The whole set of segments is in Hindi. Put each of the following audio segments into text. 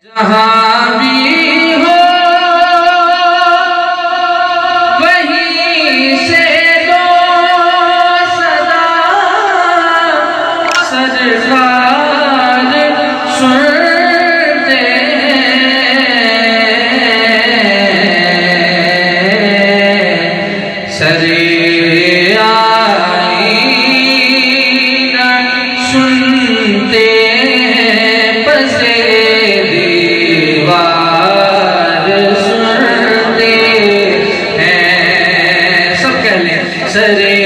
जहाँ भी हो वहीं से दो सदा सरकार सुनते सरे आईना सुनते सरे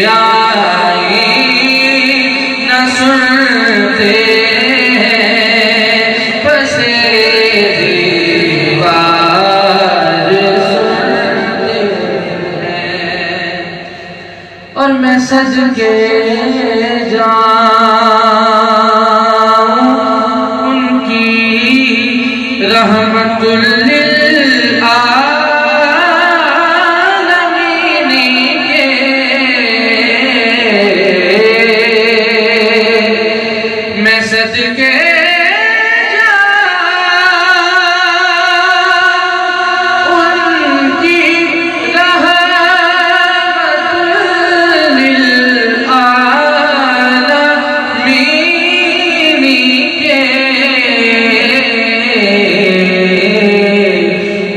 आई न सुनते पसे दीवार सुनते हैं और मैं सज के जाऊं उनकी रहमतुल लिल सदके जाऊं उनकी रहमतुल लिल आलमीन के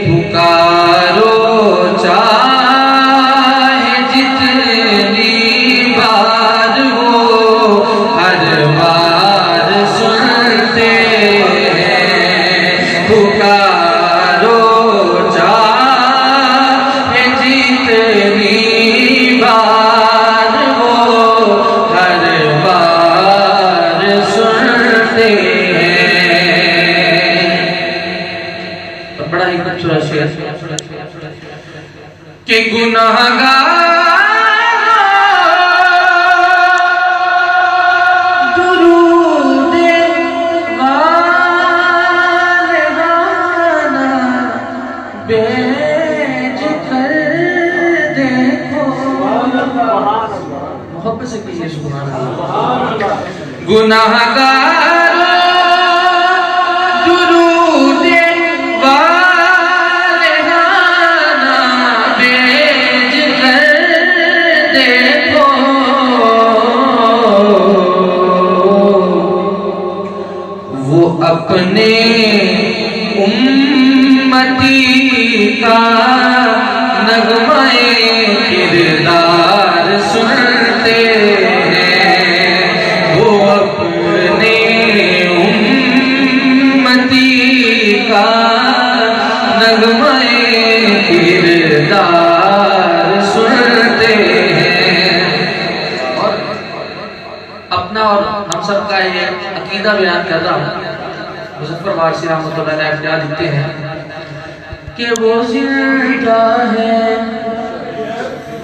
पुकारो चाहे जितनी बार हो हर बार पुकारो चाहे जितनी बार वो हर बार सुनते हैं। और बड़ा ही खूबसूरत शेर कि गुनाहगार बेच कर देखो मोहब्बत से कीजिए सुभान अल्लाह। गुनाहगार दुरूद वालिहाना बेच कर देखो वो अपने उम्मती का नगमाए किरदार सुनते हैं वो अपने उम्मती का नगमाए किरदार सुनते हैं। और अपना और हम सब का ये अकीदा बयान कर रहा हूँ। मुज़फ़्फ़र वारसी रहमतुल्लाह अलैह क्या लिखते हैं कि वो जिंदा है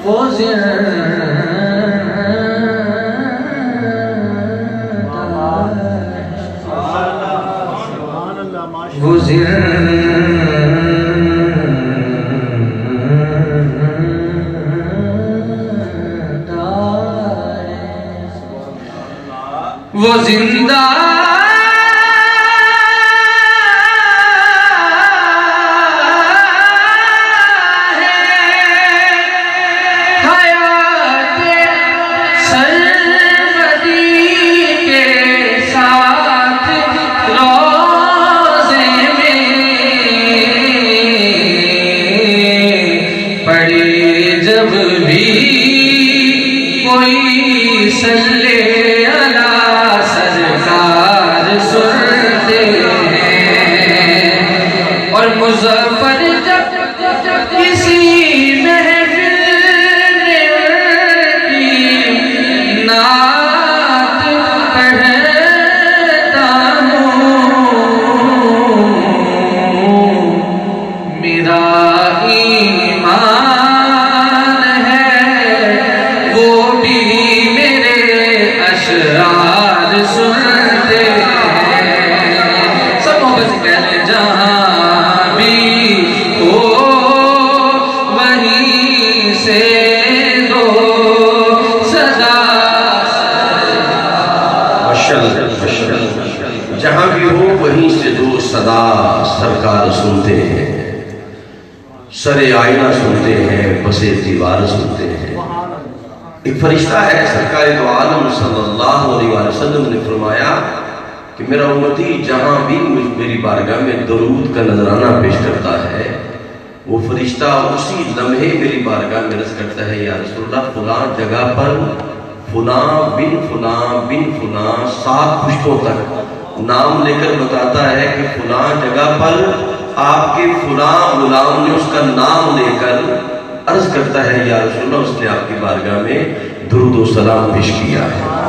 वो वो जिंदा जब भी कोई सल्ले अला सरकार सुनते हैं। और मुज़फ़्फ़र जब किसी महफ़िल की नात पढ़ता हूँ मेरा सुनते हैं। सब मोहब्बत से कह लें जहाँ भी हो वहीं से दो सदा जहाँ भी हो वहीं से दो सदा सदा सरकार सुनते हैं, सरे आईना सुनते हैं, बसे दीवार सुनते हैं। एक फरिश्ता है, सरकार दो आलम सल्लल्लाहु अलैहि वसल्लम ने फरमाया कि मेरा उम्मती जहां भी मेरी बारगाह में दरूद का नजराना पेश करता है, वो फरिश्ता उसी लम्हे मेरी बारगाह में अर्ज़ करता है, या रसूलल्लाह फुला जगह पर फुला बिन फुला बिन फुला 7 पुश्तों तक नाम लेकर बताता है कि फुला जगह पर आपके फुला गुलाम ने उसका नाम लेकर अर्ज करता है, या रसूलल्लाह उसने आपकी बारगाह में दुरूद व सलाम पेश किया है।